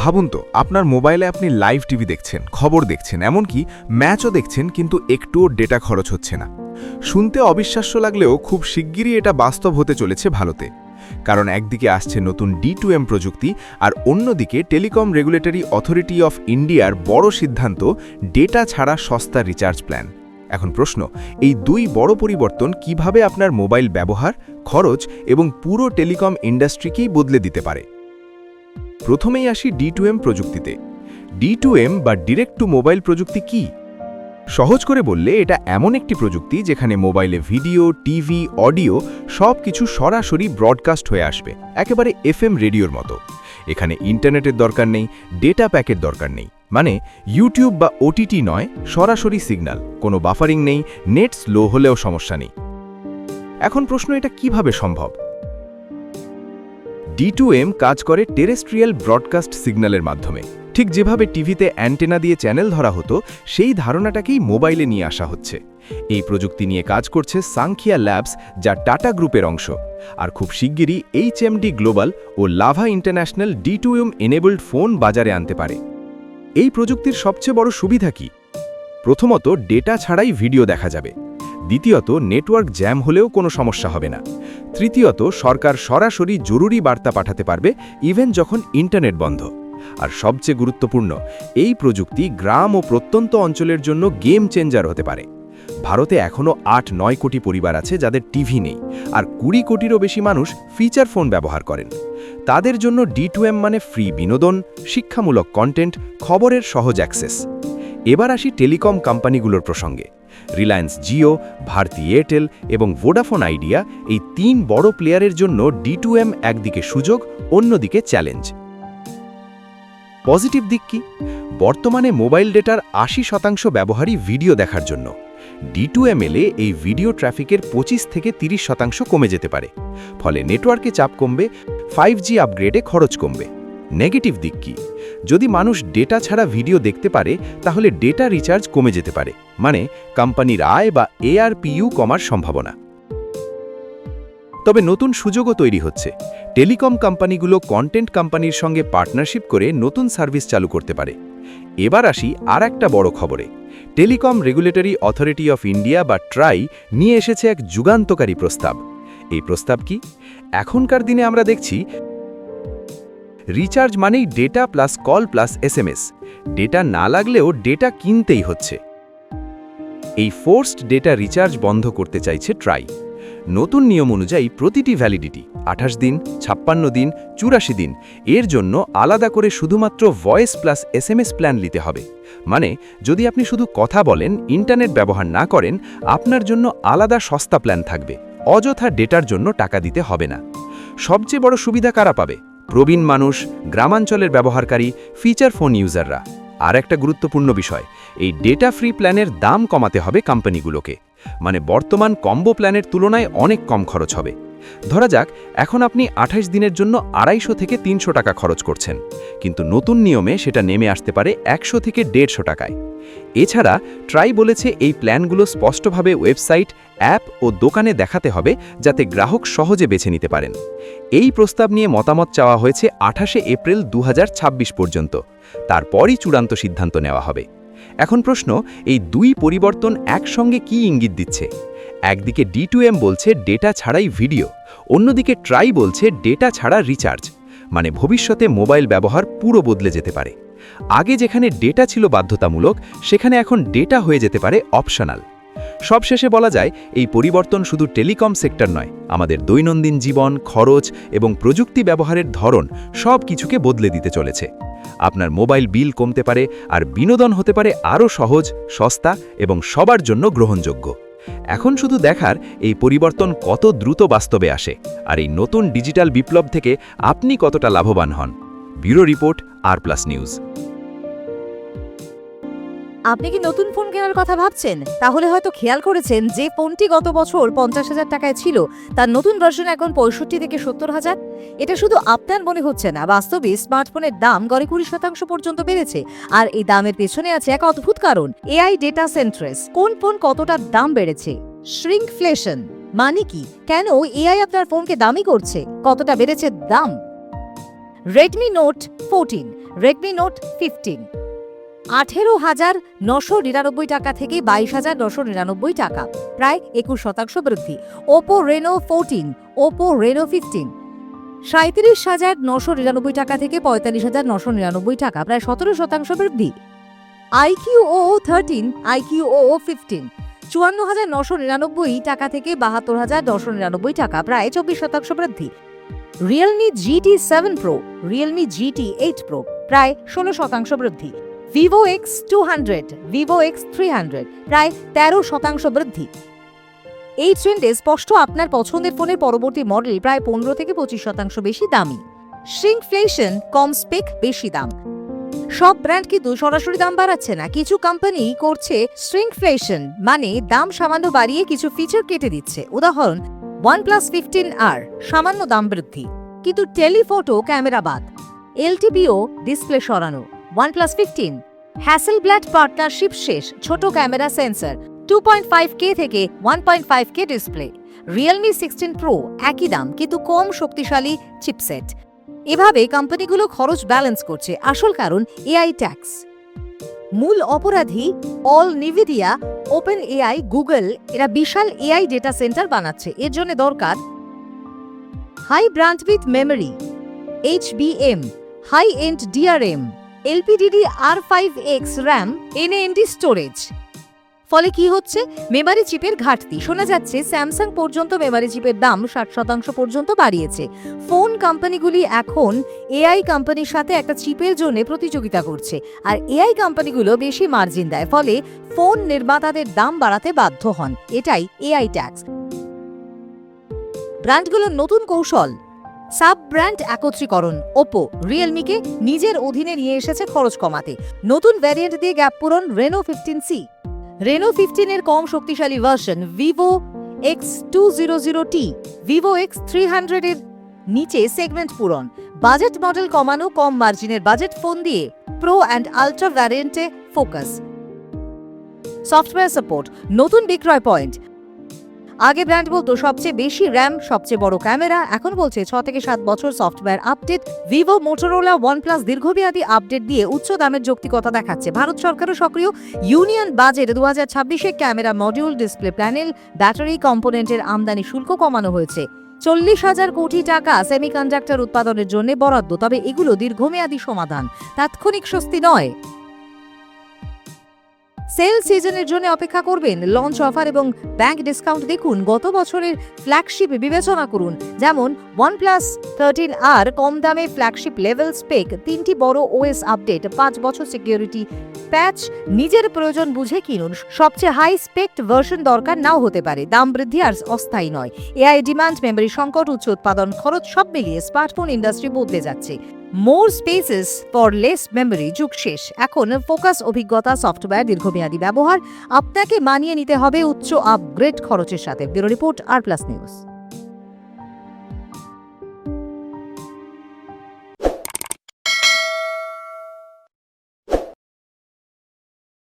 ভাবুন তো, আপনার মোবাইলে আপনি লাইভ টিভি দেখছেন, খবর দেখছেন, এমনকি ম্যাচও দেখছেন, কিন্তু একটুও ডেটা খরচ হচ্ছে না। শুনতে অবিশ্বাস্য লাগলেও খুব শিগগিরই এটা বাস্তব হতে চলেছে ভারতে। কারণ একদিকে আসছে নতুন D2M প্রযুক্তি, আর অন্যদিকে টেলিকম রেগুলেটরি অথরিটি অফ ইন্ডিয়ার বড় সিদ্ধান্ত ডেটা ছাড়া সস্তা রিচার্জ প্ল্যান। এখন প্রশ্ন, এই দুই বড় পরিবর্তন কিভাবে আপনার মোবাইল ব্যবহার, খরচ এবং পুরো টেলিকম ইন্ডাস্ট্রিকেই বদলে দিতে পারে। প্রথমেই আসি D2M প্রযুক্তিতে। D2M বা ডিরেক্ট টু মোবাইল প্রযুক্তি কি? সহজ করে বললে এটা এমন একটি প্রযুক্তি যেখানে মোবাইলে ভিডিও, টিভি, অডিও সব কিছু সরাসরি ব্রডকাস্ট হয়ে আসবে, একেবারে FM রেডিওর মতো। এখানে ইন্টারনেটের দরকার নেই, ডেটা প্যাকের দরকার নেই, মানে ইউটিউব বা OTT নয়, সরাসরি সিগন্যাল, কোনো বাফারিং নেই, নেট স্লো হলেও সমস্যা নেই। এখন প্রশ্ন, এটা কিভাবে সম্ভব? D2M কাজ করে টেরেস্ট্রিয়াল ব্রডকাস্ট সিগন্যালের মাধ্যমে। ঠিক যেভাবে টিভিতে অ্যান্টেনা দিয়ে চ্যানেল ধরা হতো, সেই ধারণাটাকেই মোবাইলে নিয়ে আসা হচ্ছে। এই প্রযুক্তি নিয়ে কাজ করছে সাংখিয়া ল্যাবস, যা টাটা গ্রুপের অংশ। আর খুব শিগগিরই HMD গ্লোবাল ও Lava international D2M enabled phone বাজারে আনতে পারে। এই প্রযুক্তির সবচেয়ে বড় সুবিধা কি? প্রথমত, ডেটা ছাড়াই ভিডিও দেখা যাবে। দ্বিতীয়ত, নেটওয়ার্ক জ্যাম হলেও কোনো সমস্যা হবে না। তৃতীয়ত, সরকার সরাসরি জরুরি বার্তা পাঠাতে পারবে, ইভেন যখন ইন্টারনেট বন্ধ। আর সবচেয়ে গুরুত্বপূর্ণ, এই প্রযুক্তি গ্রাম ও প্রত্যন্ত অঞ্চলের জন্য গেম চেঞ্জার হতে পারে। ভারতে এখনও ৮-৯ কোটি পরিবার আছে যাদের টিভি নেই, আর ২০ কোটিরও বেশি মানুষ ফিচার ফোন ব্যবহার করেন। তাদের জন্য D2M মানে ফ্রি বিনোদন, শিক্ষামূলক কন্টেন্ট, খবরের সহজ অ্যাক্সেস। এবার আসি টেলিকম কোম্পানিগুলোর প্রসঙ্গে। রিলায়েন্স জিও, ভারতী এয়ারটেল এবং ভোডাফোন আইডিয়া, এই ৩ বড় প্লেয়ারের জন্য D2M একদিকে সুযোগ, অন্যদিকে চ্যালেঞ্জ। পজিটিভ দিক কি? বর্তমানে মোবাইল ডেটার ৮০% ব্যবহারই ভিডিও দেখার জন্য। D2M এলে এই ভিডিও ট্রাফিকের ২৫ থেকে ৩০% কমে যেতে পারে। ফলে নেটওয়ার্কে চাপ কমবে, 5G আপগ্রেডে খরচ কমবে। নেগেটিভ দিক কি? যদি মানুষ ডেটা ছাড়া ভিডিও দেখতে পারে, তাহলে ডেটা রিচার্জ কমে যেতে পারে, মানে কোম্পানির আয় বা ARPU কমার সম্ভাবনা। তবে নতুন সুযোগও তৈরি হচ্ছে। টেলিকম কোম্পানিগুলো কন্টেন্ট কোম্পানির সঙ্গে পার্টনারশিপ করে নতুন সার্ভিস চালু করতে পারে। এবার আসি আর একটা বড় খবরে। Telecom regulatory authority of India বা ট্রাই নিয়ে এসেছে এক যুগান্তকারী প্রস্তাব। এই প্রস্তাব কি? এখনকার দিনে আমরা দেখছি রিচার্জ মানেই data plus call plus SMS। Data না লাগলেও ডেটা কিনতেই হচ্ছে। এই ফোর্সড ডেটা রিচার্জ বন্ধ করতে চাইছে ট্রাই। নতুন নিয়ম অনুযায়ী প্রতিটি ভ্যালিডিটি ২৮ দিন, ৫৬ দিন, ৮৪ দিন এর জন্য আলাদা করে শুধুমাত্র ভয়েস প্লাস SMS প্ল্যান নিতে হবে। মানে যদি আপনি শুধু কথা বলেন, ইন্টারনেট ব্যবহার না করেন, আপনার জন্য আলাদা সস্তা প্ল্যান থাকবে। অযথা ডেটার জন্য টাকা দিতে হবে না। সবচেয়ে বড় সুবিধা কারা পাবে? প্রবীণ মানুষ, গ্রামাঞ্চলের ব্যবহারকারী, ফিচার ফোন ইউজাররা। আর একটা গুরুত্বপূর্ণ বিষয়, এই ডেটা ফ্রি প্ল্যানের দাম কমাতে হবে কোম্পানিগুলোকে। মানে বর্তমান কম্বো প্ল্যানের তুলনায় অনেক কম খরচ হবে। ধরা যাক এখন আপনি ২৮ দিনের জন্য ২৫০ থেকে ৩০০ টাকা খরচ করছেন, কিন্তু নতুন নিয়মে সেটা নেমে আসতে পারে ১০০ থেকে ১৫০ টাকায়। এছাড়া ট্রাই বলেছে এই প্ল্যানগুলো স্পষ্টভাবে ওয়েবসাইট, অ্যাপ ও দোকানে দেখাতে হবে, যাতে গ্রাহক সহজে বেছে নিতে পারেন। এই প্রস্তাব নিয়ে মতামত চাওয়া হয়েছে ২৮শে এপ্রিল ২০২৬ পর্যন্ত। তারপরই চূড়ান্ত সিদ্ধান্ত নেওয়া হবে। এখন প্রশ্ন, এই দুই পরিবর্তন একসঙ্গে কি ইঙ্গিত দিচ্ছে? একদিকে D2M বলছে ডেটা ছাড়াই ভিডিও, অন্যদিকে ট্রাই বলছে ডেটা ছাড়া রিচার্জ। মানে ভবিষ্যতে মোবাইল ব্যবহার পুরো বদলে যেতে পারে। আগে যেখানে ডেটা ছিল বাধ্যতামূলক, সেখানে এখন ডেটা হয়ে যেতে পারে অপশনাল। সবশেষে বলা যায়, এই পরিবর্তন শুধু টেলিকম সেক্টর নয়, আমাদের দৈনন্দিন জীবন, খরচ এবং প্রযুক্তি ব্যবহারের ধরন সব কিছুকে বদলে দিতে চলেছে। আপনার মোবাইল বিল কমতে পারে, আর বিনোদন হতে পারে আরও সহজ, সস্তা এবং সবার জন্য গ্রহণযোগ্য। এখন শুধু দেখার এই পরিবর্তন কত দ্রুত বাস্তবে আসে, আর এই নতুন ডিজিটাল বিপ্লব থেকে আপনি কতটা লাভবান হন। ব্যুরো রিপোর্ট, আর প্লাস নিউজ। আপনি কি নতুন ফোন কেনার কথা ভাবছেন? তাহলে হয়তো খেয়াল করেছেন যে ফোনটি গত বছর ৫০,০০০ টাকায় ছিল, তার নতুন ভার্সন এখন ৬৫ থেকে ৭০,০০০। এটা শুধু আপনার মনে হচ্ছে না, বাস্তবে স্মার্টফোনের দাম গড়ে ২০% পর্যন্ত বেড়েছে। আর এই দামের পেছনে আছে এক অদ্ভুত কারণ, AI ডেটা সেন্ট্রেস। কোন ফোন কতটা দাম বেড়েছে? শ্রিঙ্কফ্লেশন মানে কি? কেন AI আপনার ফোনকে দামি করছে? কতটা বেড়েছে দাম? Redmi Note 14 রেডমি নোট 15, 18,999 টাকা থেকে 22,999 টাকা, প্রায় 21% বৃদ্ধি। ওপো রেনো 14, ওপো রেনো 15, 37,999 টাকা থেকে 45,999 টাকা, প্রায় 17% বৃদ্ধি। IQOO 13, IQOO 15, 54,999 টাকা থেকে 72,999 টাকা, প্রায় 24% বৃদ্ধি। Realme GT 7 Pro, Realme GT 8 Pro, প্রায় 16% বৃদ্ধি। ভিভো X200, ভিভো X300, প্রায় 13% বৃদ্ধি। এই ট্রেন্ডে স্পষ্ট আপনার পছন্দের ফোনের পরবর্তী মডেল প্রায় 15 থেকে 25% বেশি দামি। শ্রিঙ্কফ্লেশন, কম স্পেক, বেশি দাম। সব ব্র্যান্ড কিন্তু সরাসরি দাম বাড়াচ্ছে না, কিছু কোম্পানি করছে শ্রিঙ্কফ্লেশন, মানে দাম সামান্য বাড়িয়ে কিছু ফিচার কেটে দিচ্ছে। উদাহরণ OnePlus 15R, সামান্য দাম বৃদ্ধি কিন্তু টেলিফটো ক্যামেরা বাদ। LTPO ডিসপ্লে সরানো। OnePlus 15 হ্যাসেলব্ল্যাড পার্টনারশিপ শেষ, ছোট ক্যামেরা সেন্সর, 2.5K থেকে 1.5K ডিসপ্লে। রিয়েলমি 16 Pro একই দাম কিন্তু কম শক্তিশালী চিপসেট। এভাবে কোম্পানিগুলো খরচ ব্যালেন্স করছে, আসল কারণ AI ট্যাক্স। মূল অপরাধী all Nvidia, open AI, Google, এরা বিশাল AI ডেটা সেন্টার বানাচ্ছে। এর জন্য দরকার high bandwidth memory, HBM, high end DRM, LPDDR5X RAM, NAND storage. ফলে কি হচ্ছে? মেমরি চিপের ঘাটতি। শোনা যাচ্ছে স্যামসাং পর্যন্ত মেমরি চিপের দাম 60% পর্যন্ত বাড়িয়েছে। ফোন কোম্পানিগুলি এখন AI কোম্পানির সাথে একটা চিপের জন্য প্রতিযোগিতা করছে, আর AI কোম্পানিগুলো বেশি মার্জিন দেয়, ফলে ফোন নির্মাতাদের দাম বাড়াতে বাধ্য হন। এটাই AI ট্যাক্স। ব্র্যান্ডগুলোর নতুন কৌশল, সাব ব্র্যান্ড একত্রীকরণ। ওপো রিয়েলমিকে নিজের অধীনে নিয়ে এসেছে খরচ কমাতে। নতুন ভ্যারিয়েন্ট দিয়ে গ্যাপ পূরণ রেনো 15C। রেনো 15 এর কম শক্তিশালী version Vivo X200T, Vivo X300 এর নিচে সেগমেন্ট পূরণ। বাজেট মডেল কমানো, কম মার্জিনের বাজেট ফোন দিয়ে প্রো অ্যান্ড আলট্রা ভ্যারিয়েন্টে ফোকাস। সফটওয়্যার সাপোর্ট, নতুন বিক্রয় পয়েন্ট। আগে ব্র্যান্ড বলতো সবচেয়ে বেশি র্যাম, সবচেয়ে বড় ক্যামেরা, এখন বলছে 6 থেকে 7 বছর software update. Vivo, Motorola, OnePlus দীর্ঘমেয়াদী আপডেট দিয়ে উচ্চ দামের যৌক্তিকতা দেখাচ্ছে। ভারত সরকারও সক্রিয়। ইউনিয়ন বাজেট 2026-এ camera module, display panel, battery কম্পোনেন্টের আমদানি শুল্ক কমানো হয়েছে। 40,000 কোটি টাকা সেমিকন্ডাক্টর উৎপাদনের জন্য বরাদ্দ, তবে এগুলো দীর্ঘমেয়াদী সমাধান, তাৎক্ষণিক স্বস্তি নয়। সেল সিজনের জন্য অপেক্ষা করবেন। লঞ্চ অফার এবং ব্যাংক ডিসকাউন্ট দেখুন। গত বছরের ফ্ল্যাগশিপ বিবেচনা করুন, যেমন OnePlus 13R, কম দামে ফ্ল্যাগশিপ লেভেল স্পেক, 3টি বড় OS আপডেট, 5 বছর সিকিউরিটি প্যাচ। নিজের প্রয়োজন বুঝে কিনুন। সবচেয়ে হাই স্পেক ভার্সন দরকার নাও হতে পারে। দাম বৃদ্ধি আর অস্থায়ী নয়। AI ডিমান্ড, মেমরি সংকট, উচ্চ উৎপাদন খরচ, সব মিলিয়ে স্মার্টফোন ইন্ডাস্ট্রি বদলে যাচ্ছে। মোর স্পেসেস ফর লেস মেমরি যুগ শেষ। এখন ফোকাস, অভিজ্ঞতা, সফটওয়্যার, দীর্ঘমেয়াদী ব্যবহার। আপনাকে মানিয়ে নিতে হবে উচ্চ আপগ্রেড খরচের সাথে। ব্যুরো রিপোর্ট, আর প্লাস নিউজ।